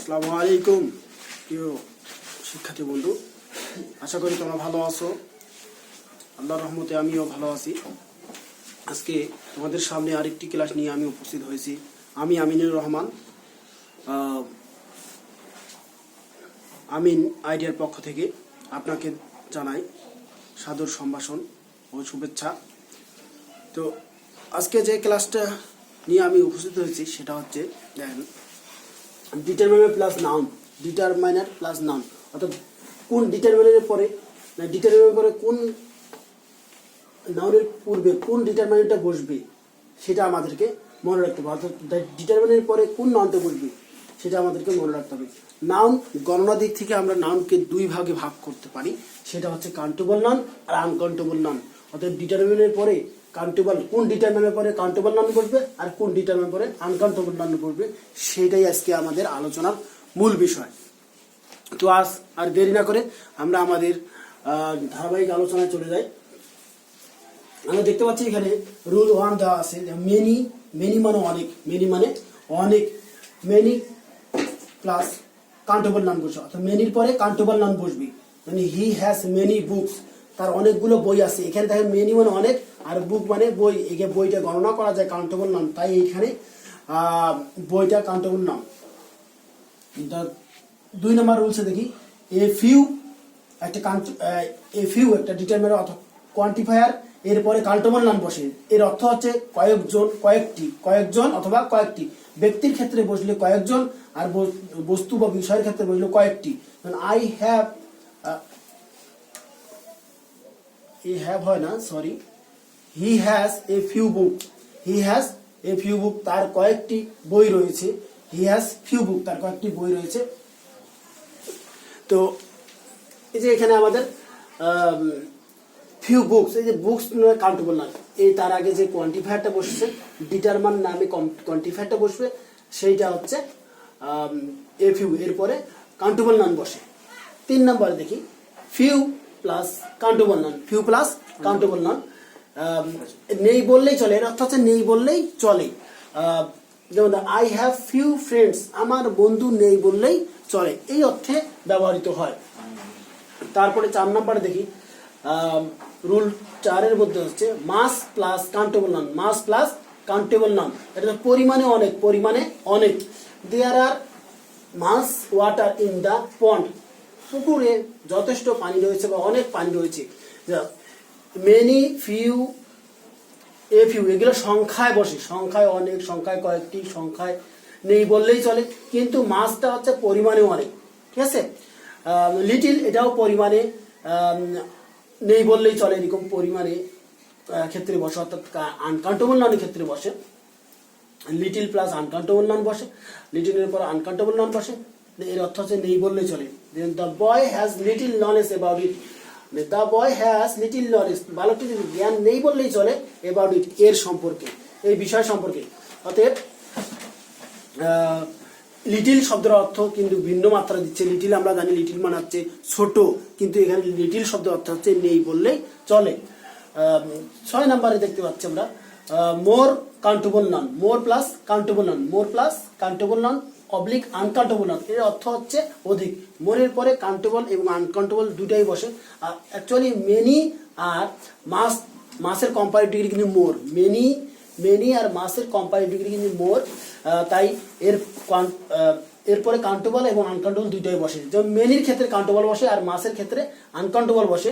আসসালামু আলাইকুম প্রিয় শিক্ষার্থী বন্ধু, আশা করি তোমরা ভালো আছো। আল্লাহর রহমতে আমিও ভালো আছি। আজকে তোমাদের সামনে আরেকটি ক্লাস নিয়ে আমি উপস্থিত হয়েছি। আমি আমিনুর রহমান, আমিন আইডিয়ার পক্ষ থেকে আপনাকে জানাই সাদর সম্ভাষণ ও শুভেচ্ছা। তো আজকে যে ক্লাসটা নিয়ে আমি উপস্থিত হয়েছি সেটা হচ্ছে দেখেন, determiner plus noun. Determiner plus noun অর্থাৎ কোন ডিটারমিনারের পরে কোন নাউনের পূর্বে কোন ডিটারমিনারটা বসবে সেটা আমাদেরকে মনে রাখতে হবে। অর্থাৎ ডিটারমিনারের পরে কোন নাউনটা বসবে সেটা আমাদেরকে মনে রাখতে হবে। নাউন গণনা দিক থেকে আমরা নাউনকে দুই ভাগে ভাগ করতে পারি, সেটা হচ্ছে কাউন্টেবল নাউন আর আনকাউন্টেবল নাউন। অর্থাৎ ডিটারমিনারের পরে কাউন্টেবল, কোন ডিটারমিনারের পরে কাউন্টেবল নাউন বসবে আর কোন ডিটারমিনারের পরে আনকাউন্টেবল নাউন বসবে, সেটাই আজকে আমাদের আলোচনার মূল বিষয়। তো আজ আর দেরি না করে আমরা আমাদের ধারাবাহিক আলোচনায় চলে যাই। আমরা দেখতে পাচ্ছি এখানে রুল 1 দেওয়া আছে, মেনি। মেনি মানে অনেক, মেনি মানে অনেক। মেনি প্লাস কাউন্টেবল নাউন বসবে, অর্থাৎ মেনির পরে কাউন্টেবল নাউন বসবে। মানে হি হ্যাজ মেনি বুকস, তার অনেকগুলো বই আছে। এখানে দেখেন মেনি মানে অনেক আর বুক মানে বই, এখানে বইটা গণনা করা যায় কাউন্টেবল নাউন, তাই এখানে বইটা কাউন্টেবল নাউন। 2 নম্বর রুলসে দেখি, এ ফিউ একটা ডিটারমিনার অর্থাৎ কোয়ান্টিফায়ার, এরপরে কাউন্টেবল নাউন বসে। এর অর্থ হচ্ছে কয়েকজন, কয়েকজন অথবা কয়েকটি। ব্যক্তির ক্ষেত্রে বসলে কয়েকজন, আর বস্তু বা বিষয়ের ক্ষেত্রে বসলে কয়েকটি। আই হ্যাভ হয় না, sorry, he has a few book. He has a few book, তার কয়েকটি বই রয়েছে। হি হ্যাজ ফিউ বুক, তার কয়েকটি বই রয়েছে। তো এই যে এখানে আমাদের ফিউ বুকস, এই যে বুকস কাউন্টেবল নাউন, এই তার আগে যে কোয়ান্টিফায়ারটা বসছে, ডিটারমান নামে কোয়ান্টিফায়ারটা বসবে, সেইটা হচ্ছে এ ফিউ, এরপরে কাউন্টেবল নাউন বসে। 3 নম্বরে দেখি, few plus countable noun. Few plus countable noun নেই বললেই চলে, এর অর্থ হচ্ছে নেই বললেই চলে। যেমন আই হ্যাভ ফিউ ফ্রেন্ডস, আমার বন্ধু নেই বললেই চলে, এই অর্থে ব্যবহৃত হয়। তারপরে 4 নম্বরে দেখি, রুল 4 এর মধ্যে হচ্ছে মাস প্লাস কাউন্টেবল নাউন। মাস প্লাস কাউন্টেবল নাউন, এটা পরিমাণে অনেক, পরিমাণে অনেক। দেয়ার আর মাস ওয়াটার ইন দ্য পন্ড, পুকুরে যথেষ্ট পানি রয়েছে বা অনেক পানি রয়েছে। মেনি, ফিউ, এ ফিউ, এগুলো সংখ্যায় বসে, সংখ্যায় অনেক, সংখ্যায় কয়েকটি, সংখ্যায় নেই বললেই চলে। কিন্তু মাসটা হচ্ছে পরিমাণে অনেক, ঠিক আছে। লিটিল, এটাও পরিমাণে নেই বললেই চলে, এরকম পরিমাণে ক্ষেত্রে বসে, অর্থাৎ আনকাউন্টেবল নাউনের ক্ষেত্রে বসে। লিটিল প্লাস আনকাউন্টেবল নাউন বসে, লিটিলের পর আনকাউন্টেবল নাউন বসে, এর অর্থ হচ্ছে নেই বললেই চলে। The boy has little knowledge about it. The boy has little knowledge, বালকটির জ্ঞান নেই বললেই চলে অ্যাবাউট ইট, এর সম্পর্কে, এই বিষয় সম্পর্কে। অতএব লিটিল শব্দের অর্থ কিন্তু ভিন্ন মাত্রা দিচ্ছে। লিটিল আমরা জানি লিটিল মানে হচ্ছে ছোট, কিন্তু এখানে লিটিল শব্দের অর্থ হচ্ছে নেই বললেই চলে। 6 নম্বরে দেখতে পাচ্ছি আমরা more countable noun. More plus countable noun, more plus countable noun oblique uncountable noun, এর অর্থ হচ্ছে অধিক। মোরের পরে কাউন্টেবল এবং আনকাউন্টেবল দুটাই বসে। অ্যাকচুয়ালি মেনি আর মাসের কম্পারেটিভ ডিগ্রি কিন্তু মোর। মেনি আর মাসের কম্পারেটিভ ডিগ্রি কিন্তু মোর, তাই এরপরে কাউন্টেবল এবং আনকাউন্টেবল দুইটাই বসে। যেমন মেনির ক্ষেত্রে কাউন্টেবল বসে আর মাসের ক্ষেত্রে আনকাউন্টেবল বসে,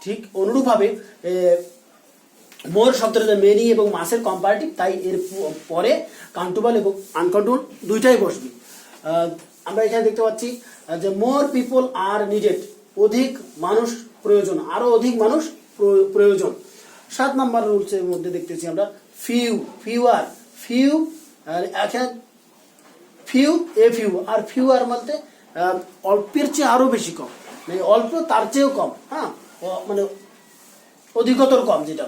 ঠিক অনুরূপভাবে মোর শব্দটা মেনি এবং মাসের কম্পারেটিভ, তাই এর পরে কাউন্টেবল এবং আনকাউন্টেবল দুইটাই বসবে। আমরা এখানে দেখতে পাচ্ছি যে মোর পিপল আর নিডেড, অধিক মানুষ প্রয়োজন, আরো অধিক মানুষ প্রয়োজন। 7 নম্বর রুলসের মধ্যে দেখতেছি আমরা ফিউ, ফিউয়ার, ফিউ, এখানে ফিউ, এ ফিউ, আর ফিউয়ার বলতে অল্পের চেয়ে আরো বেশি কম, মানে অল্প তার চেয়েও কম, হ্যাঁ, মানে অধিকতর কম যেটা।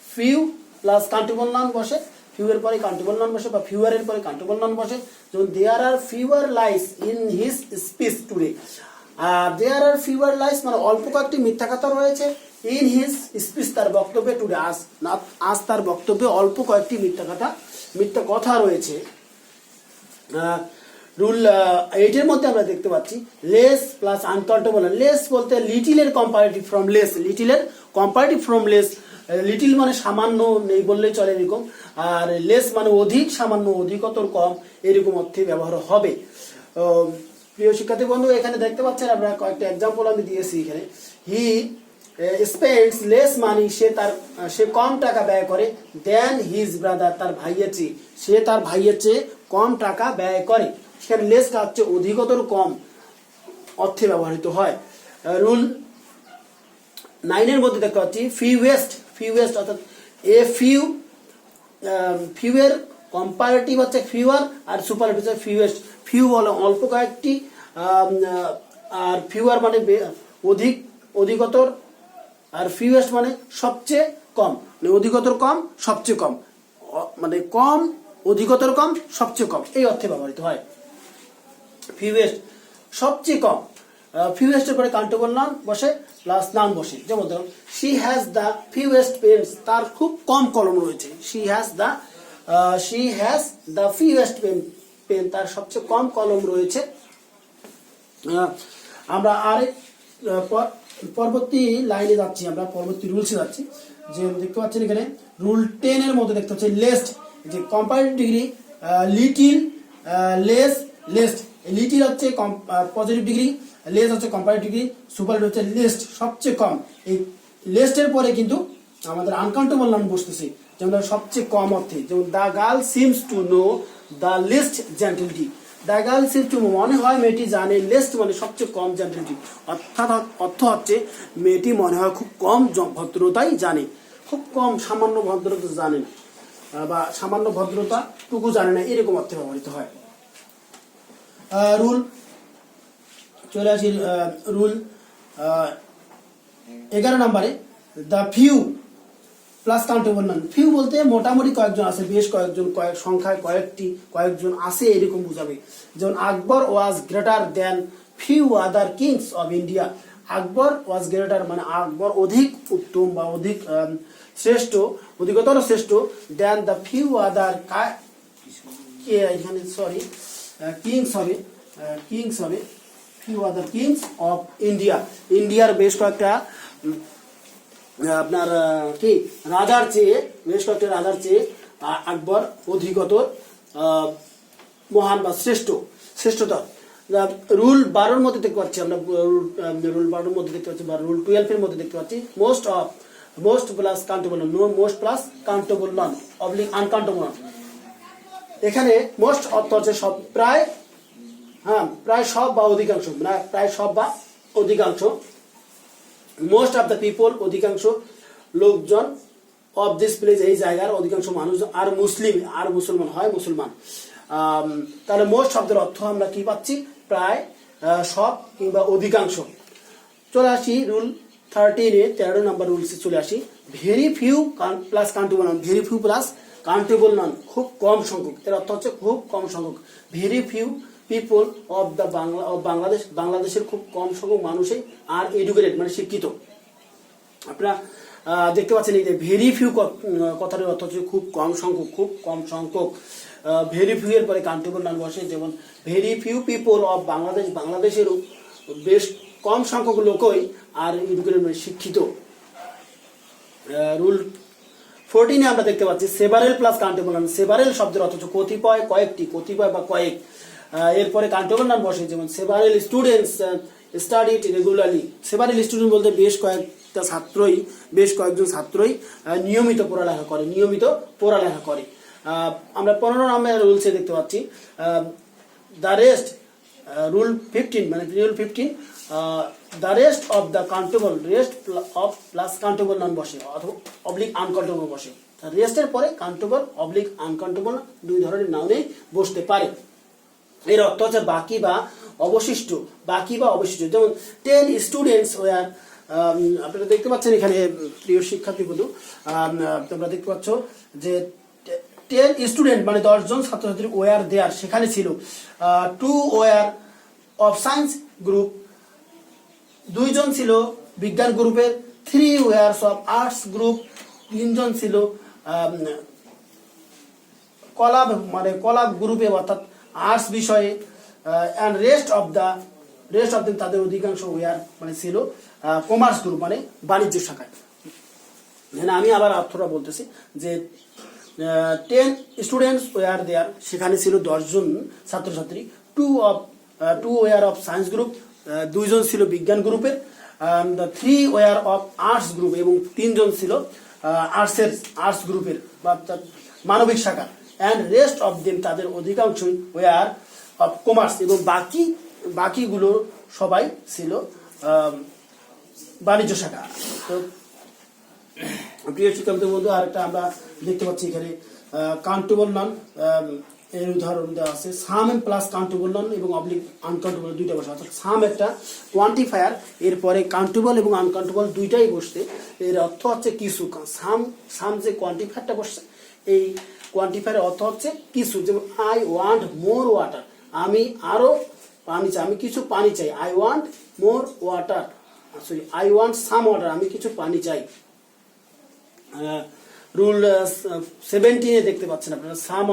ফিউ প্লাস কাউন্টেবল নাউন বসে, ফিউ এর পরে কাউন্টেবল নাউন বসে বা ফিউয়ার এর পরে কাউন্টেবল নাউন বসে। যেমন there are fewer lies in his speech today. আর দেয়ার আর ফিউয়ার লাইস মানে অল্প কয়েকটি মিথ্যা কথা রয়েছে, ইন হিজ স্পিচ তার বক্তব্যে, টুডে আজ তার বক্তব্যে অল্প কয়েকটি মিথ্যা কথা রয়েছে। রুল 8 এর মধ্যে আমরা দেখতে পাচ্ছি লেস প্লাস আনকাউন্টেবল। লেস বলতে লিটিলের কম্পারেটিভ ফ্রম লেস, লিটিলের কম্পারেটিভ ফ্রম লেস। লিটিল মানে সামান্য নেই বললেই চলে এরকম, আর লেস মানে অধিক, সামান্য, অধিকতর, কম, এরকম অর্থে ব্যবহার হবে। প্রিয় শিক্ষার্থী বন্ধু, এখানে দেখতে পাচ্ছেন আপনারা কয়েকটা এক্সাম্পল আমি দিয়েছি এখানে। হি স্পেন্ডস লেস মানি, সে কম টাকা ব্যয় করে, দেন হিজ ব্রাদার, তার ভাইয়ের চেয়ে, সে তার ভাইয়ের চেয়ে কম টাকা ব্যয় করে। সেখানে লেসটা হচ্ছে অধিকতর, কম অর্থে ব্যবহৃত হয়। রুল 9 এর মধ্যে দেখতে পাচ্ছি ফিউয়েস্ট, ফিউয়েস্ট অর্থাৎ ফিউ এর কম্পারেটিভ হচ্ছে ফিউয়ার, আর সুপারলেটিভ হচ্ছে ফিউয়েস্ট। ফিউ বলে অল্প কয়েকটি, আর ফিউয়ার মানে অধিক, অধিকতর, আর ফিউয়েস্ট মানে সবচেয়ে কম, মানে অধিকতর কম, সবচেয়ে কম, মানে কম, অধিকতর কম, সবচেয়ে কম, এই অর্থে ব্যবহৃত হয়। ফিউয়েস্ট সবচেয়ে কম, ফিউয়েস্টের পরে কাউন্টেবল নাউন বসে প্লাস নাউন বসে। যেমন ধরুন শি হ্যাজ দ্য ফিউয়েস্ট পেন্স, তার খুব কম কলম রয়েছে। শি হ্যাজ দ্য ফিউয়েস্ট পেন, তার সবচেয়ে কম কলম রয়েছে। আমরা আরেক পরবর্তী লাইনে যাচ্ছি, আমরা পরবর্তী রুলসে যাচ্ছি। যে দেখতে পাচ্ছেন এখানে রুল 10 এর মধ্যে দেখতে পাচ্ছি লেস্ট, যে comparative degree, little, less, least. Little হচ্ছে পজিটিভ ডিগ্রি, লেস হচ্ছে কম্পারেটিভ ডিগ্রি, সুপারলেটিভ হচ্ছে লিস্ট, সবচেয়ে কম। এই লিস্টের পরে কিন্তু আমাদের আনকাউন্টেবল নাউন বসতেছে, যেমন সবচেয়ে কম অর্থে। যেমন the girl seems to know the least gentility, the girl seems to, মনে হয় মেয়েটি জানে, লিস্ট মানে সবচেয়ে কম, জেন্টিলিটি অর্থাৎ অর্থ হচ্ছে মেয়েটি মনে হয় খুব কম ভদ্রতাই জানে, খুব কম, সামান্য ভদ্রতা জানে না, বা সামান্য ভদ্রতা টুকু জানে না, এরকম অর্থে ব্যবহৃত হয়। রুল চলে আসি রুল 11 নম্বরে, the few plus countable noun. Few বলতে মোটামুটি কয়েকজন আছে, বেশ কয়েকজন, সংখ্যায় কয়েকজন আছে, এরকম বোঝাবে। যেমন Akbar was greater than few other kings of India. Akbar was greater মানে আকবর অধিক উত্তম বা অধিক শ্রেষ্ঠ, অধিকতর শ্রেষ্ঠ, দেন দ্য ফিউ আদার, এখানে সরি কিংস হবে few other kings of India. ইন্ডিয়ার বেশ কয়েকটা আপনার কি রাজার চেয়ে, বেশ কয়েকটা রাজার চেয়ে আকবর অধিকতর, মহান বা শ্রেষ্ঠতর। রুল 12 মধ্যে দেখতে পাচ্ছি আমরা, রুল 12 মধ্যে দেখতে পাচ্ছি, বা রুল 12 এর মধ্যে দেখতে পাচ্ছি most plus countable noun, most plus countable noun oblique uncountable noun. এখানে মোস্ট অর্থ হচ্ছে সব, প্রায়, প্রায় সব বা অধিকাংশ, প্রায় সব বা অধিকাংশ। মোস্ট অফ দ্য পিপল, অধিকাংশ লোকজন, অফ দিস প্লেস, এই জায়গার অধিকাংশ মানুষ, আর মুসলমান হয়, মুসলমান। তাহলে মোস্ট শব্দের অর্থ আমরা কি পাচ্ছি? প্রায়, সব কিংবা অধিকাংশ। চলে আসি রুল 13-এ 13 নম্বর রুলসে চলে আসি। Very few plus countable noun, very few plus countable noun, খুব কম সংখ্যক, এর অর্থ হচ্ছে খুব কম সংখ্যক। Very few people of the Bangladesh, বাংলাদেশের খুব কম সংখ্যক মানুষই আর এডুকেটেড মানে শিক্ষিত। আপনারা দেখতে পাচ্ছেন এই যে ভেরি ফিউ কথাটির অর্থ হচ্ছে খুব কম সংখ্যক, খুব কম সংখ্যক। ভেরি ফিউ এর পরে কাউন্টেবল নাউন বসে, যেমন very few people of Bangladesh, বাংলাদেশের বেশ কম সংখ্যক লোকই আর এডুকেটেড মানে শিক্ষিত। রুল 14-এ আমরা দেখতে পাচ্ছি several plus countable noun. Several শব্দের অর্থ হচ্ছে কতিপয়, কয়েকটি, কতিপয় বা কয়েক। এরপরে কাউন্টেবল নাউন বসে, যেমন several students studied regularly. Several student বলতে বেশ কয়েকজন ছাত্রই নিয়মিত পড়ালেখা করে। আমরা 15 নম্বরের রুলসে দেখতে পাচ্ছি দ্য রেস্ট, রুল 15 মানে rule 15, the rest of the countable, rest of plus countable noun বসে অথবা অবলিক আনকাউন্টেবল বসে। রেস্টের পরে কাউন্টেবল অবলিক আনকাউন্টেবল দুই ধরনের নাউনে বসতে পারে। এর অর্থ হচ্ছে বাকি বা অবশিষ্ট, যেমন 10 স্টুডেন্টস ওয়ার, আপনারা দেখতে পাচ্ছেন এখানে প্রিয় শিক্ষার্থী বন্ধু, তোমরা দেখতে পাচ্ছ যে 10 স্টুডেন্ট মানে 10 জন ছাত্রছাত্রী ওয়ার দেয়ার সেখানে ছিল। 2 ওয়ার অফ সায়েন্স গ্রুপ, 2 জন ছিল বিজ্ঞান গ্রুপের। 3 ওয়ার্স অফ আর্টস গ্রুপ, 3 জন ছিল কলা গ্রুপে অর্থাৎ আর্টস বিষয়ে। অ্যান্ড রেস্ট অফ দেম তাদের অধিকাংশ ওয়ার মানে ছিল কমার্স গ্রুপ মানে বাণিজ্য শাখায়। আমি আবার অর্থটা বলতেছি যে 10 স্টুডেন্টস ওয়ার দেয়ার, সেখানে ছিল 10 জন ছাত্রছাত্রী। 2 ওয়ার অফ সায়েন্স গ্রুপ, 2 জন ছিল বিজ্ঞান গ্রুপের। 3 ওয়ার অফ আর্টস গ্রুপ, এবং 3 জন ছিল আর্টস গ্রুপের বা মানবিক শাখা। অ্যান্ড রেস্ট অফ দেম তাদের অধিকাংশই ওয়ার অফ কমার্স, এবং বাকিগুলো সবাই ছিল বাণিজ্য শাখা। তো প্রিয় শিক্ষার্থী বন্ধু, আরেকটা আমরা দেখতে পাচ্ছি এখানে কাউন্টেবল নাউন এর উদাহরণ দেওয়া আছে। সাম প্লাস কাউন্টেবল নাউন এবং অবলিক আনকাউন্টেবল দুইটা বসে, অর্থাৎ সাম একটা কোয়ান্টিফায়ার, এরপরে কাউন্টেবল এবং আনকাউন্টেবল দুইটাই বসছে। এর অর্থ হচ্ছে কিছু। সাম যে কোয়ান্টিফায়ারটা বসছে, এই কোয়ান্টিফায়ারের অর্থ হচ্ছে কিছু। যেমন আই ওয়ান্ট মোর ওয়াটার, আমি আরো পানি চাই, আমি কিছু পানি চাই। I want more water, sorry I want some water, আমি কিছু পানি চাই। রুল 17 দেখতে পাচ্ছেন আপনারা, some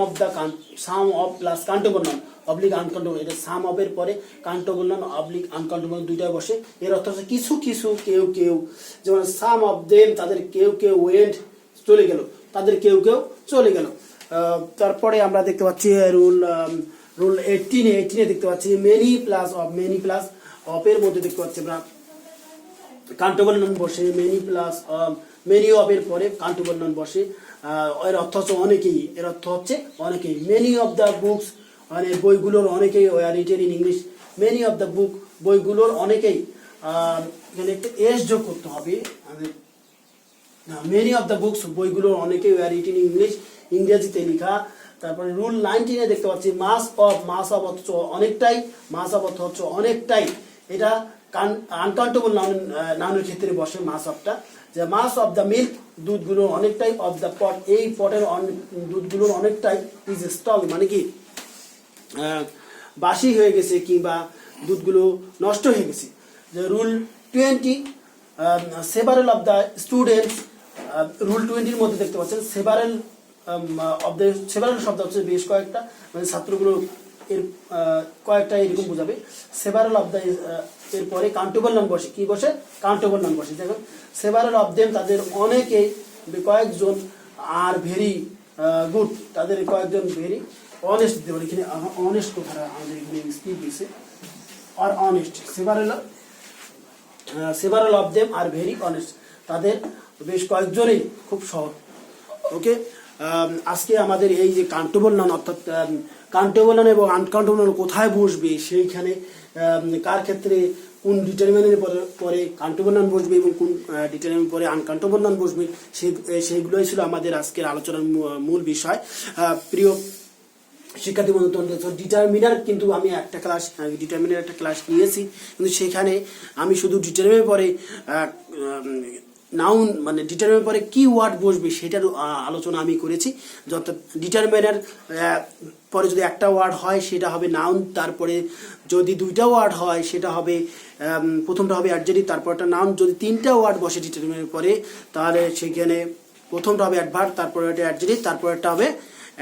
of plus countable noun oblique uncountable. এটা সাম অফ এর পরে কাউন্টেবল নাউন অবলিক আনকাউন্টেবল দুইটাই বসে। এর অর্থ হচ্ছে কিছু কিছু, কেউ কেউ। যেমন সাম অফ দেম তাদের কেউ কেউ ওয়েন্ট চলে গেল, তাদের কেউ কেউ চলে গেল। তারপরে আমরা দেখতে পাচ্ছি রুল 18 দেখতে পাচ্ছি মেনি প্লাস অফ এর মধ্যে দেখতে পাচ্ছি আমরা কাউন্টেবল নাউন বসে। মেনি অফ এর পরে কাউন্টেবল নাউন বসে। এর অর্থ হচ্ছে অনেকেই, এর অর্থ হচ্ছে অনেকেই। মেনি অফ দ্য বুকস মানে বইগুলোর অনেকেই were written in English. Many of the book বইগুলোর অনেকেই, এখানে একটা এস যোগ করতে হবে। মেনি অফ দ্য বুকস বইগুলোর অনেকেই ওয়ার রিটেন ইন ইংলিশ, ইংরেজিতে লেখা। তারপরে রুল 19 দেখতে পাচ্ছি মাস অফ অর্থ অনেকটাই, মাস অফ অর্থ হচ্ছে অনেকটাই। এটা আনকাউন্টেবল নাউনের ক্ষেত্রে বসে মাস অফটা। যে মাস অফ দ্য মিল্ক দুধগুলোর অনেকটাই, অফ দ্য পট এই পটের দুধগুলোর অনেকটাই, ইজ স্টল মানে কি বাসি হয়ে গেছে কিংবা দুধগুলো নষ্ট হয়ে গেছে। যে rule 20 several of the students, rule 20 মধ্যে দেখতে পাচ্ছেন সেভারেল শব্দ হচ্ছে বেশ কয়েকটা, মানে ছাত্রগুলো এর কয়েকটা এরকম বোঝাবে। সেভারেল অফ দ্য এরপরে কাউন্টেবল নাউন বসে, কি বসে? কাউন্টেবল নাউন বসে। দেখুন সেভারেল অফ দেম তাদের অনেকেই, কয়েকজন, আর ভেরি গুড তাদের কয়েকজন, ভেরি অনেস্ট দিতে পারি। এখানে অনেস্ট কথাটা আমাদের এখানে স্কিপ দিয়েছে, আর honest. Several of them are very honest, তাদের বেশ কয়েকজনই খুব সহজ। ওকে, আজকে আমাদের এই যে কাউন্টেবল নাউন, অর্থাৎ কাউন্টেবল নাউন এবং আনকাউন্টেবল নাউন কোথায় বসবে, সেইখানে কার ক্ষেত্রে কোন ডিটারমিনের পরে কাউন্টেবল নাউন বসবে এবং কোন ডিটারমিনের পরে আনকাউন্টেবল নাউন বসবে, সেইগুলোই ছিল আমাদের আজকের আলোচনার মূল বিষয়। প্রিয় শিক্ষার্থী বন্ধু, ডিটারমিনার কিন্তু আমি ডিটারমিনার একটা ক্লাস নিয়েছি, কিন্তু সেখানে আমি শুধু ডিটারমিনের পরে নাউন মানে ডিটারমিনার পরে কি ওয়ার্ড বসবে সেটার আলোচনা আমি করেছি। অর্থাৎ ডিটারমিনার পরে যদি একটা ওয়ার্ড হয় সেটা হবে নাউন, তারপরে যদি দুইটা ওয়ার্ড হয় সেটা হবে প্রথমটা হবে অ্যাডজেক্টিভ, তারপরটা নাউন। যদি তিনটা ওয়ার্ড বসে ডিটারমিনার পরে, তাহলে সেখানে প্রথমটা হবে অ্যাডভার্ব, তারপরে একটা অ্যাডজেক্টিভ, তারপরটা হবে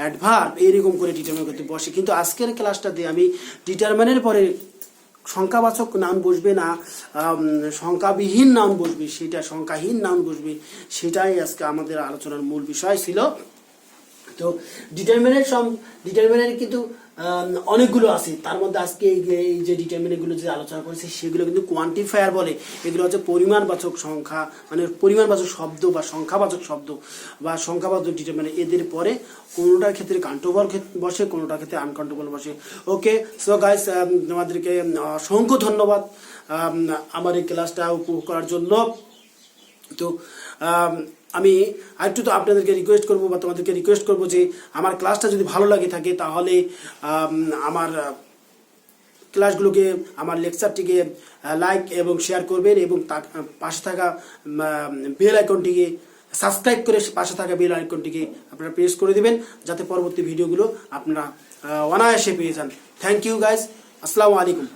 অ্যাডভার্ব। এইরকম করে ডিটারমিন করতে বসে। কিন্তু আজকের ক্লাসটাতে আমি ডিটারমিনের পরে সংখ্যাবাচক নাউন বসবে না সংখ্যাবিহীন নাউন বসবে, সেটা সংখ্যাহীন নাউন বসবে, সেটাই আজকে আমাদের আলোচনার মূল বিষয় ছিল। তো ডিটারমিনের কিন্তু অনেকগুলো আছে, তার মধ্যে আজকে এই যে ডিটারমিনেন্টগুলো যে আলোচনা করেছি সেগুলো কিন্তু কোয়ান্টিফায়ার বলে। এগুলো হচ্ছে পরিমাণবাচক সংখ্যা, মানে পরিমাণবাচক শব্দ বা সংখ্যাবাচক শব্দ বা সংখ্যাবাচক ডিটারমিনেন্ট। এদের পরে কোনোটার ক্ষেত্রে কাউন্টেবল বসে, কোনোটার ক্ষেত্রে আনকাউন্টেবল বসে। ওকে, সো গাইস, তোমাদেরকে অসংখ্য ধন্যবাদ আমার এই ক্লাসটা উপভোগ করার জন্য। তো আমি আরেকটু তো আপনাদেরকে রিকোয়েস্ট করবো বা তোমাদেরকে রিকোয়েস্ট করবো যে আমার ক্লাসটা যদি ভালো লাগে থাকে তাহলে আমার ক্লাসগুলোকে, আমার লেকচারটিকে লাইক এবং শেয়ার করবেন, এবং পাশে থাকা বেল আইকনটিকে সাবস্ক্রাইব করে পাশে থাকা বেল আইকনটিকে আপনারা প্রেস করে দেবেন, যাতে পরবর্তী ভিডিওগুলো আপনারা অনায়াসে পেয়ে যান। থ্যাংক ইউ গাইস, আসসালামু আলাইকুম।